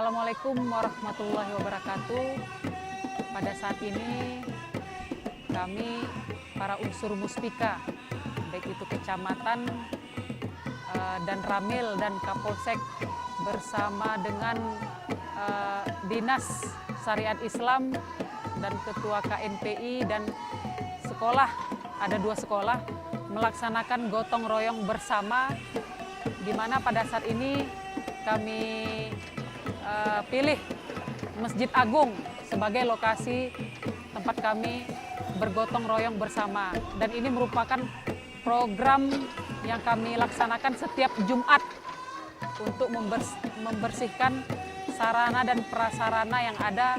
Assalamualaikum warahmatullahi wabarakatuh. Pada saat ini kami para unsur Muspika, baik itu kecamatan dan Ramil dan Kapolsek bersama dengan Dinas Syariat Islam dan Ketua KNPI dan sekolah, ada 2 sekolah, melaksanakan gotong royong bersama, di mana pada saat ini kami pilih Masjid Agung sebagai lokasi tempat kami bergotong royong bersama. Dan ini merupakan program yang kami laksanakan setiap Jumat untuk membersihkan sarana dan prasarana yang ada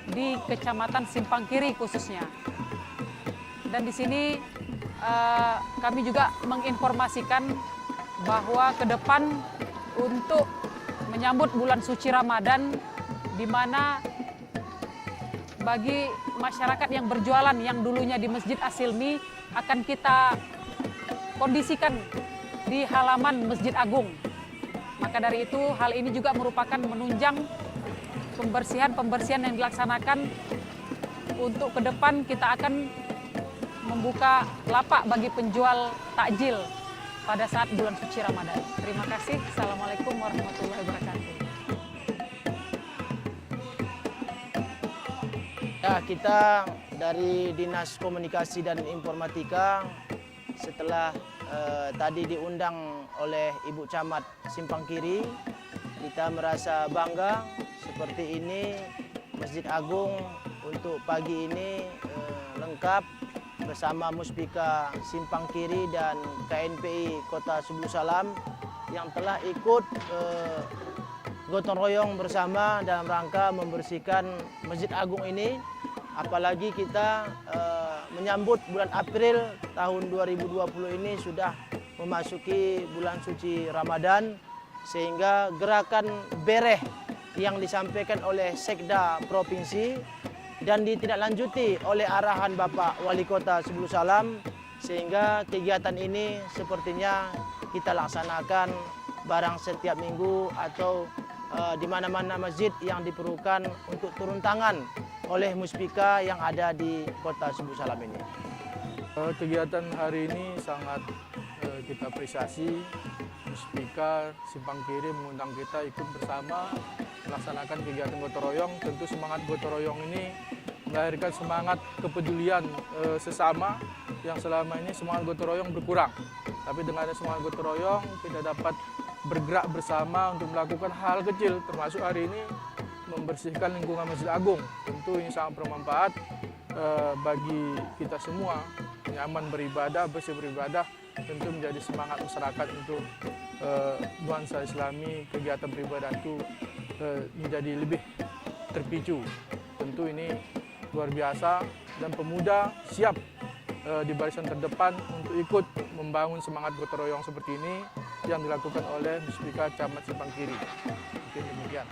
di Kecamatan Simpang Kiri khususnya. Dan di sini kami juga menginformasikan bahwa ke depan untuk menyambut bulan suci Ramadan, di mana bagi masyarakat yang berjualan yang dulunya di Masjid As-Silmi akan kita kondisikan di halaman Masjid Agung. Maka dari itu hal ini juga merupakan menunjang pembersihan yang dilaksanakan untuk ke depan kita akan membuka lapak bagi penjual takjil pada saat bulan suci Ramadan. Terima kasih. Assalamualaikum warahmatullahi wabarakatuh. Ya, kita dari Dinas Komunikasi dan Informatika setelah tadi diundang oleh Ibu Camat Simpang Kiri, kita merasa bangga seperti ini Masjid Agung untuk pagi ini lengkap bersama Muspika Simpang Kiri dan KNPI Kota Sebulu Salam yang telah ikut gotong royong bersama dalam rangka membersihkan Masjid Agung ini. Apalagi kita menyambut bulan April tahun 2020 ini sudah memasuki bulan suci Ramadan, sehingga gerakan bereh yang disampaikan oleh Sekda Provinsi dan ditindaklanjuti oleh arahan Bapak Wali Kota Sebulu Salam, sehingga kegiatan ini sepertinya kita laksanakan barang setiap minggu atau di mana-mana masjid yang diperlukan untuk turun tangan oleh Muspika yang ada di Kota Sebulu Salam ini. Kegiatan hari ini sangat kita apresiasi. Muspika Simpang Kiri mengundang kita ikut bersama melaksanakan kegiatan gotong royong. Tentu semangat gotong royong ini melahirkan semangat kepedulian sesama yang selama ini semangat gotong royong berkurang. Tapi dengan ada semangat gotong royong kita dapat bergerak bersama untuk melakukan hal kecil, termasuk hari ini membersihkan lingkungan Masjid Agung. Tentu ini sangat bermanfaat bagi kita semua, nyaman beribadah, bersih beribadah, tentu menjadi semangat masyarakat untuk nuansa Islami, kegiatan beribadah itu menjadi lebih terpicu. Tentu ini luar biasa dan pemuda siap di barisan terdepan untuk ikut membangun semangat gotong royong seperti ini yang dilakukan oleh Muspika Camat Simpang Kiri. Mungkin demikian.